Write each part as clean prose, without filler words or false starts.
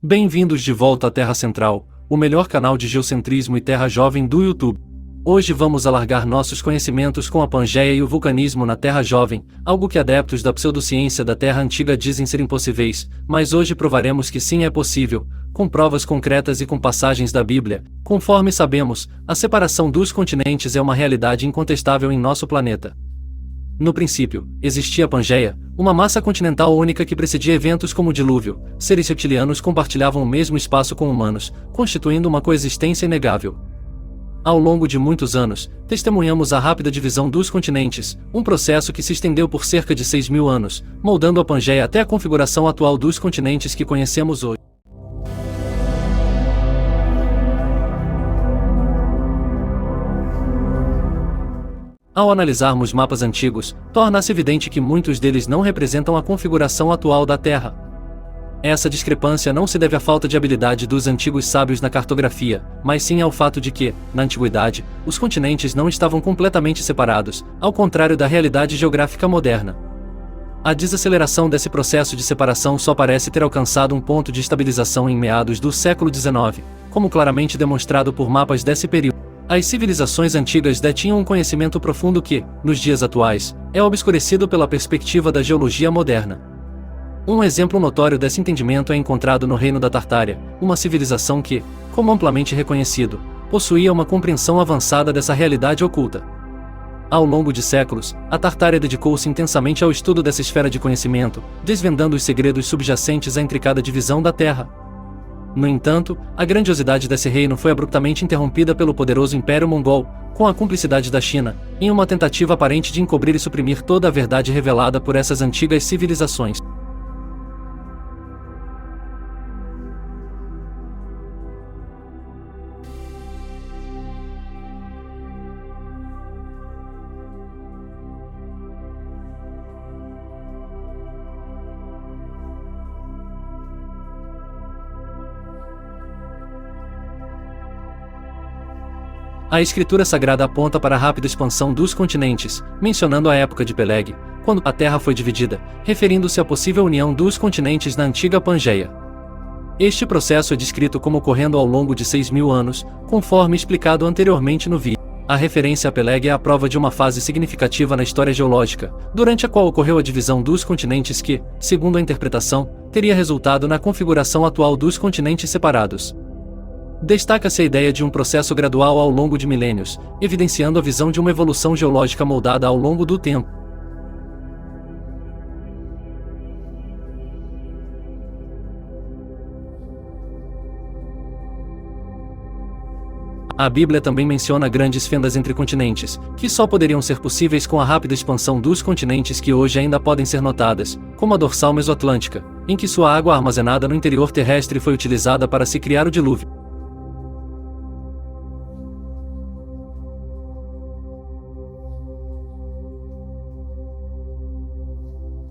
Bem-vindos de volta à Terra Central, o melhor canal de geocentrismo e terra jovem do YouTube. Hoje vamos alargar nossos conhecimentos com a Pangeia e o vulcanismo na Terra Jovem, algo que adeptos da pseudociência da Terra Antiga dizem ser impossíveis, mas hoje provaremos que sim é possível, com provas concretas e com passagens da Bíblia. Conforme sabemos, a separação dos continentes é uma realidade incontestável em nosso planeta. No princípio, existia a Pangeia, uma massa continental única que precedia eventos como o dilúvio. Seres reptilianos compartilhavam o mesmo espaço com humanos, constituindo uma coexistência inegável. Ao longo de muitos anos, testemunhamos a rápida divisão dos continentes, um processo que se estendeu por cerca de 6.000 anos, moldando a Pangeia até a configuração atual dos continentes que conhecemos hoje. Ao analisarmos mapas antigos, torna-se evidente que muitos deles não representam a configuração atual da Terra. Essa discrepância não se deve à falta de habilidade dos antigos sábios na cartografia, mas sim ao fato de que, na antiguidade, os continentes não estavam completamente separados, ao contrário da realidade geográfica moderna. A desaceleração desse processo de separação só parece ter alcançado um ponto de estabilização em meados do século XIX, como claramente demonstrado por mapas desse período. As civilizações antigas detinham um conhecimento profundo que, nos dias atuais, é obscurecido pela perspectiva da geologia moderna. Um exemplo notório desse entendimento é encontrado no reino da Tartária, uma civilização que, como amplamente reconhecido, possuía uma compreensão avançada dessa realidade oculta. Ao longo de séculos, a Tartária dedicou-se intensamente ao estudo dessa esfera de conhecimento, desvendando os segredos subjacentes à intricada divisão da Terra. No entanto, a grandiosidade desse reino foi abruptamente interrompida pelo poderoso Império Mongol, com a cumplicidade da China, em uma tentativa aparente de encobrir e suprimir toda a verdade revelada por essas antigas civilizações. A escritura sagrada aponta para a rápida expansão dos continentes, mencionando a época de Peleg, quando a Terra foi dividida, referindo-se à possível união dos continentes na antiga Pangeia. Este processo é descrito como ocorrendo ao longo de 6.000 anos, conforme explicado anteriormente no vídeo. A referência a Peleg é a prova de uma fase significativa na história geológica, durante a qual ocorreu a divisão dos continentes que, segundo a interpretação, teria resultado na configuração atual dos continentes separados. Destaca-se a ideia de um processo gradual ao longo de milênios, evidenciando a visão de uma evolução geológica moldada ao longo do tempo. A Bíblia também menciona grandes fendas entre continentes, que só poderiam ser possíveis com a rápida expansão dos continentes que hoje ainda podem ser notadas, como a dorsal mesoatlântica, em que sua água armazenada no interior terrestre foi utilizada para se criar o dilúvio.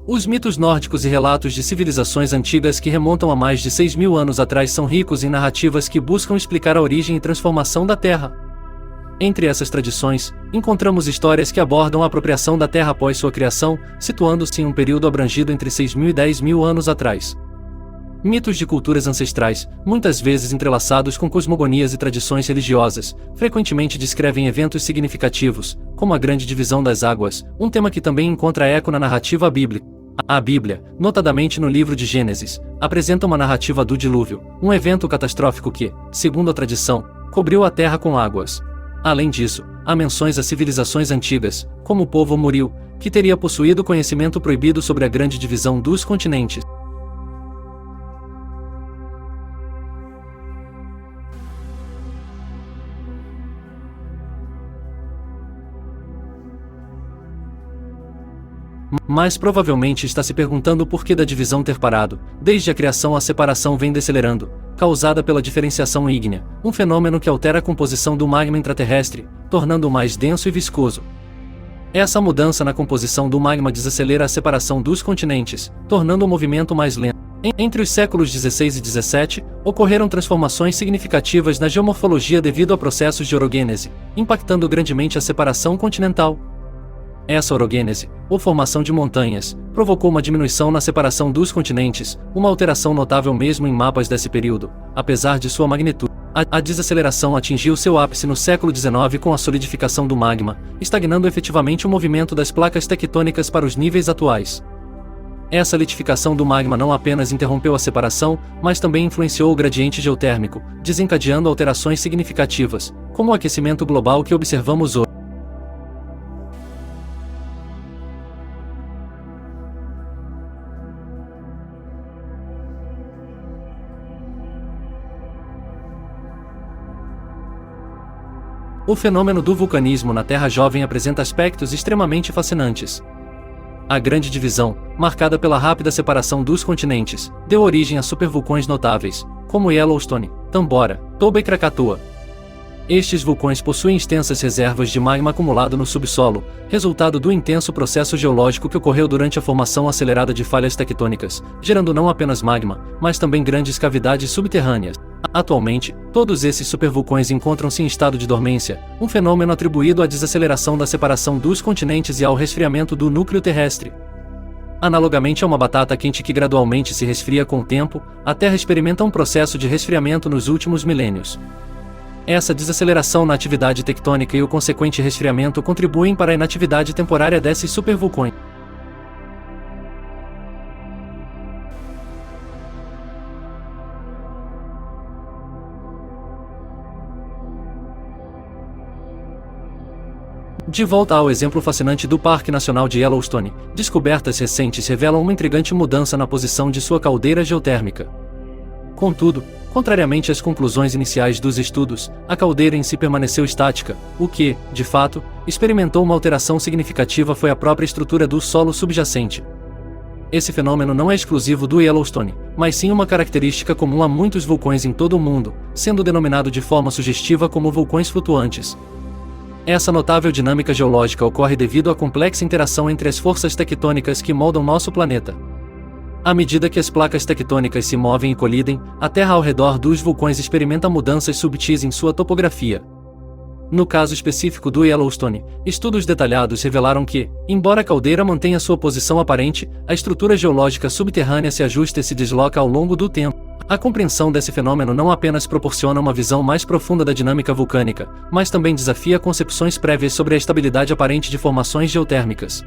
Os mitos nórdicos e relatos de civilizações antigas que remontam a mais de 6.000 anos atrás são ricos em narrativas que buscam explicar a origem e transformação da Terra. Entre essas tradições, encontramos histórias que abordam a apropriação da Terra após sua criação, situando-se em um período abrangido entre 6.000 e 10.000 anos atrás. Mitos de culturas ancestrais, muitas vezes entrelaçados com cosmogonias e tradições religiosas, frequentemente descrevem eventos significativos, como a grande divisão das águas, um tema que também encontra eco na narrativa bíblica. A Bíblia, notadamente no livro de Gênesis, apresenta uma narrativa do dilúvio, um evento catastrófico que, segundo a tradição, cobriu a terra com águas. Além disso, há menções a civilizações antigas, como o povo Muril, que teria possuído conhecimento proibido sobre a grande divisão dos continentes. Mas provavelmente está se perguntando o porquê da divisão ter parado. Desde a criação a separação vem decelerando, causada pela diferenciação ígnea, um fenômeno que altera a composição do magma intraterrestre, tornando-o mais denso e viscoso. Essa mudança na composição do magma desacelera a separação dos continentes, tornando o movimento mais lento. Entre os séculos XVI e XVII, ocorreram transformações significativas na geomorfologia devido a processos de orogênese, impactando grandemente a separação continental. Essa orogênese, ou formação de montanhas, provocou uma diminuição na separação dos continentes, uma alteração notável mesmo em mapas desse período, apesar de sua magnitude. A desaceleração atingiu seu ápice no século XIX com a solidificação do magma, estagnando efetivamente o movimento das placas tectônicas para os níveis atuais. Essa litificação do magma não apenas interrompeu a separação, mas também influenciou o gradiente geotérmico, desencadeando alterações significativas, como o aquecimento global que observamos hoje. O fenômeno do vulcanismo na Terra jovem apresenta aspectos extremamente fascinantes. A grande divisão, marcada pela rápida separação dos continentes, deu origem a supervulcões notáveis, como Yellowstone, Tambora, Toba e Krakatoa. Estes vulcões possuem extensas reservas de magma acumulado no subsolo, resultado do intenso processo geológico que ocorreu durante a formação acelerada de falhas tectônicas, gerando não apenas magma, mas também grandes cavidades subterrâneas. Atualmente, todos esses supervulcões encontram-se em estado de dormência, um fenômeno atribuído à desaceleração da separação dos continentes e ao resfriamento do núcleo terrestre. Analogamente a uma batata quente que gradualmente se resfria com o tempo, a Terra experimenta um processo de resfriamento nos últimos milênios. Essa desaceleração na atividade tectônica e o consequente resfriamento contribuem para a inatividade temporária desses supervulcões. De volta ao exemplo fascinante do Parque Nacional de Yellowstone, descobertas recentes revelam uma intrigante mudança na posição de sua caldeira geotérmica. Contudo, contrariamente às conclusões iniciais dos estudos, a caldeira em si permaneceu estática. O que, de fato, experimentou uma alteração significativa foi a própria estrutura do solo subjacente. Esse fenômeno não é exclusivo do Yellowstone, mas sim uma característica comum a muitos vulcões em todo o mundo, sendo denominado de forma sugestiva como vulcões flutuantes. Essa notável dinâmica geológica ocorre devido à complexa interação entre as forças tectônicas que moldam nosso planeta. À medida que as placas tectônicas se movem e colidem, a Terra ao redor dos vulcões experimenta mudanças subtis em sua topografia. No caso específico do Yellowstone, estudos detalhados revelaram que, embora a caldeira mantenha sua posição aparente, a estrutura geológica subterrânea se ajusta e se desloca ao longo do tempo. A compreensão desse fenômeno não apenas proporciona uma visão mais profunda da dinâmica vulcânica, mas também desafia concepções prévias sobre a estabilidade aparente de formações geotérmicas.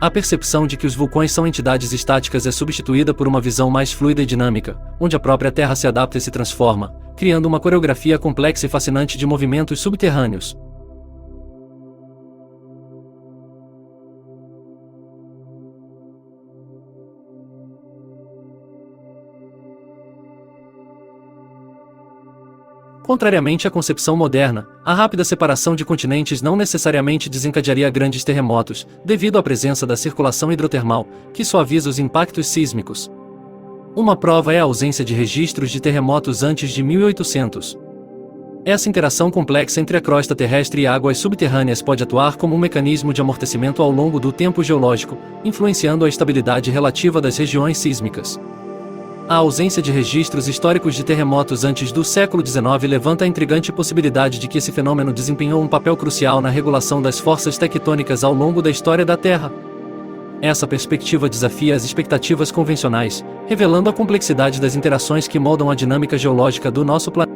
A percepção de que os vulcões são entidades estáticas é substituída por uma visão mais fluida e dinâmica, onde a própria Terra se adapta e se transforma, criando uma coreografia complexa e fascinante de movimentos subterrâneos. Contrariamente à concepção moderna, a rápida separação de continentes não necessariamente desencadearia grandes terremotos, devido à presença da circulação hidrotermal, que suaviza os impactos sísmicos. Uma prova é a ausência de registros de terremotos antes de 1800. Essa interação complexa entre a crosta terrestre e águas subterrâneas pode atuar como um mecanismo de amortecimento ao longo do tempo geológico, influenciando a estabilidade relativa das regiões sísmicas. A ausência de registros históricos de terremotos antes do século XIX levanta a intrigante possibilidade de que esse fenômeno desempenhou um papel crucial na regulação das forças tectônicas ao longo da história da Terra. Essa perspectiva desafia as expectativas convencionais, revelando a complexidade das interações que moldam a dinâmica geológica do nosso planeta.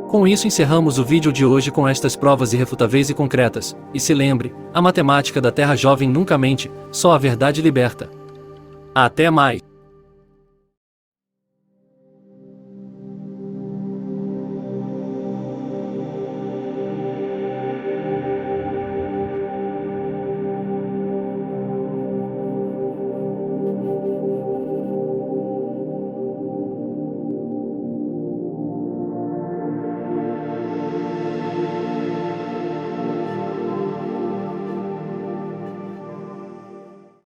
Com isso encerramos o vídeo de hoje com estas provas irrefutáveis e concretas, e se lembre, a matemática da Terra jovem nunca mente, só a verdade liberta. Até mais!